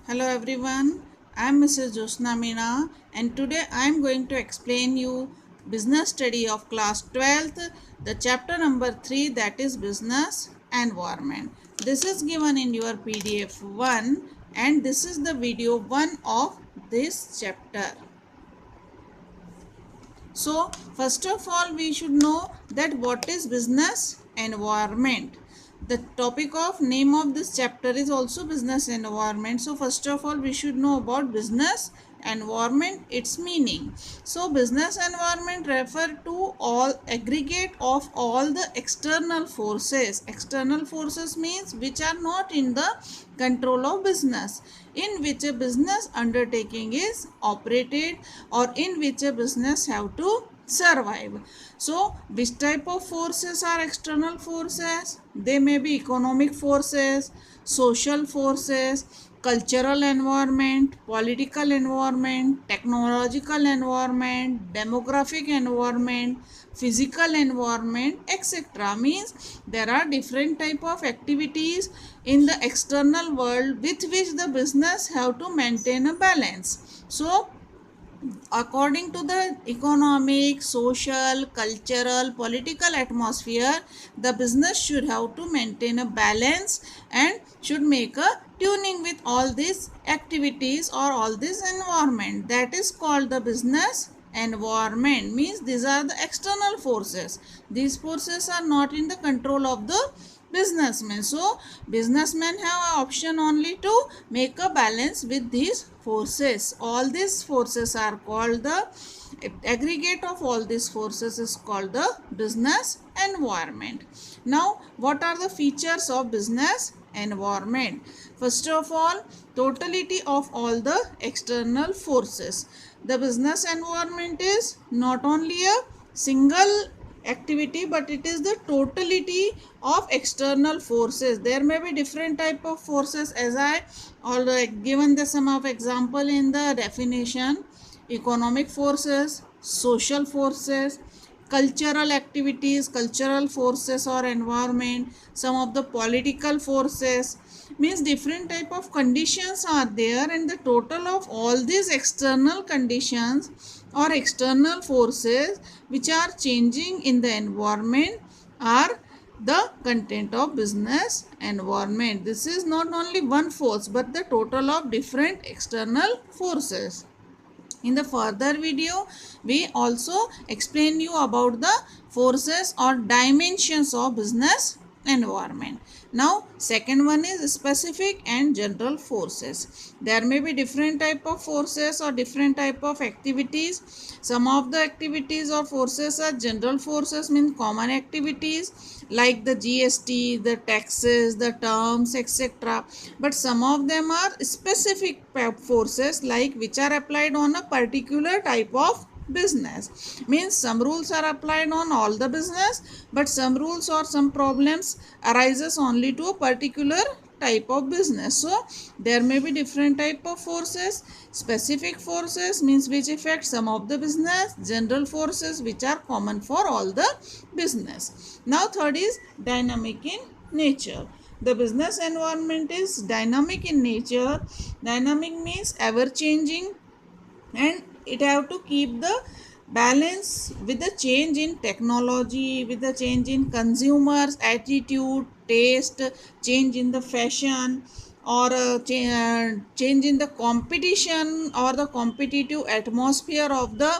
Hello everyone, I am Mrs. Josna Meena and today I am going to explain you business study of class 12th, the chapter number 3, that is business environment. This is given in your PDF 1 and this is the video 1 of this chapter. So first of all we should know that what is business environment. The topic of name of this chapter is also business environment. So first of all we should know about business environment, its meaning. So business environment refer to all aggregate of all the external forces. External forces means which are not in the control of business, in which a business undertaking is operated or in which a business have to survive. So which type of forces are external forces? They may be economic forces, social forces, cultural environment, political environment, technological environment, demographic environment, physical environment, etc. Means there are different type of activities in the external world with which the business have to maintain a balance. So according to the economic, social, cultural, political atmosphere, the business should have to maintain a balance and should make a tuning with all these activities or all this environment. That is called the business environment. Means these are the external forces. These forces are not in the control of the businessmen. So businessmen have an option only to make a balance with these forces. All these forces are called the aggregate of all these forces is called the business environment. Now what are the features of business environment? First of all, totality of all the external forces. The business environment is not only a single activity but it is the totality of external forces. There may be different type of forces as I already given the some of example in the definition: economic forces, social forces, cultural activities, cultural forces or environment, some of the political forces. Means different type of conditions are there and the total of all these external conditions or external forces which are changing in the environment are the content of business environment. This is not only one force but the total of different external forces. In the further video we also explain you about the forces or dimensions of business environment. Now second one is specific and general forces. There may be different type of forces or different type of activities. Some of the activities or forces are general forces, means common activities like the GST, the taxes, the terms, etc. But some of them are specific forces like which are applied on a particular type of business. Means some rules are applied on all the business but some rules or some problems arises only to a particular type of business. So there may be different type of forces. Specific forces means which affect some of the business. General forces which are common for all the business. Now third is dynamic in nature. The business environment is dynamic in nature. Dynamic means ever changing and it have to keep the balance with the change in technology, with the change in consumers attitude, taste, change in the fashion or change in the competition or the competitive atmosphere of the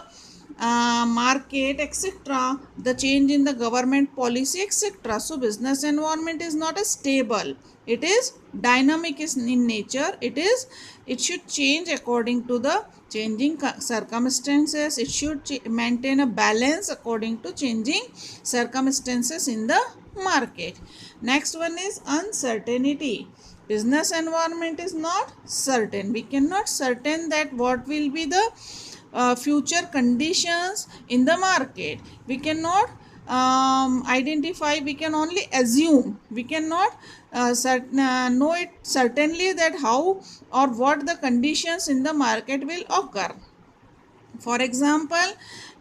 market, etc., the change in the government policy, etc. So business environment is not a stable, it is dynamic in nature. It should change according to the changing circumstances. It should maintain a balance according to changing circumstances in the market. Next one is uncertainty. Business environment is not certain. We cannot certain that what will be the future conditions in the market. We cannot identify, we can only assume. We cannot know it certainly that how or what the conditions in the market will occur. For example,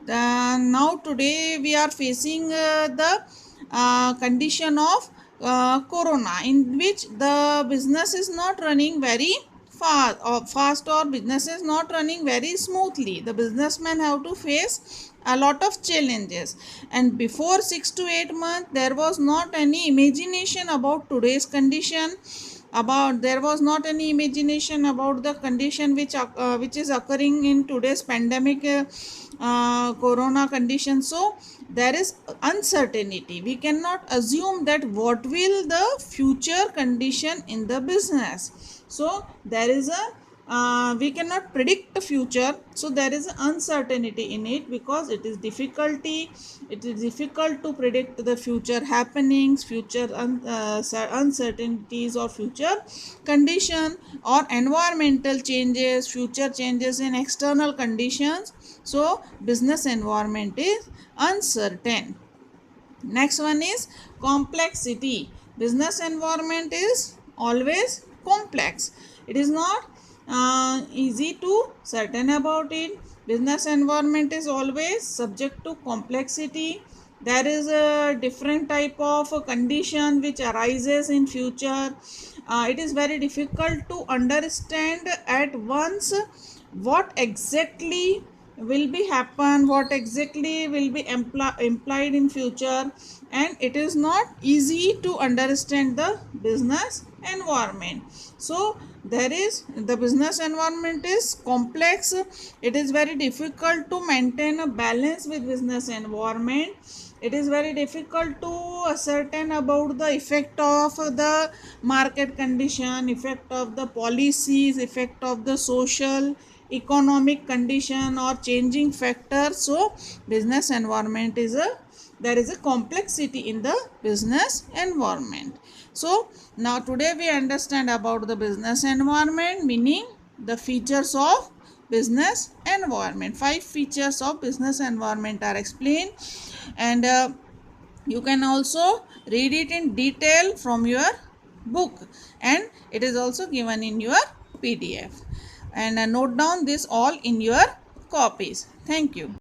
now today we are facing the condition of corona, in which the business is not running very fast or business is not running very smoothly. The businessmen have to face a lot of challenges, and before 6 to 8 months there was not any imagination about today's condition. About There was not any imagination about the condition which is occurring in today's pandemic, corona condition. So there is uncertainty. We cannot assume that what will the future condition in the business. So there is a we cannot predict the future, so there is uncertainty in it, because it is difficult to predict the future happenings, future uncertainties, or future condition, or environmental changes, future changes in external conditions. So business environment is uncertain. Next one is complexity. Business environment is always complex. It is not easy to certain about it. Business environment is always subject to complexity. There is a different type of condition which arises in future. It is very difficult to understand at once what exactly will be happen, what exactly will be implied in future, and it is not easy to understand the business environment. So there is the business environment is complex. It is very difficult to maintain a balance with business environment. It is very difficult to ascertain about the effect of the market condition, effect of the policies, effect of the social economic condition, or changing factors. So business environment is a there is a complexity in the business environment. So now today we understand about the business environment, meaning the features of business environment. 5 features of business environment are explained, and you can also read it in detail from your book, and it is also given in your PDF. And note down this all in your copies. Thank you.